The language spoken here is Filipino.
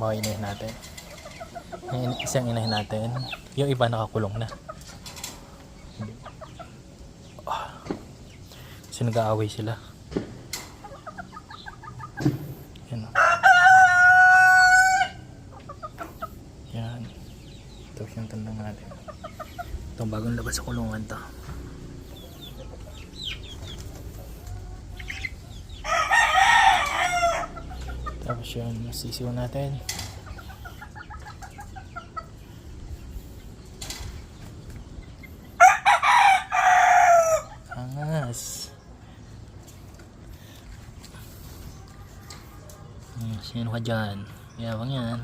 mga inahin natin. Yung isang inahin natin, yung iba nakakulong na. So nag-aaway sila. Yan o. Yan. Ito yung tandang natin. Itong bagong labas sa kulungan to. Tapos yun, sisiw natin. Angas. Sino ka dyan? Yabang yan.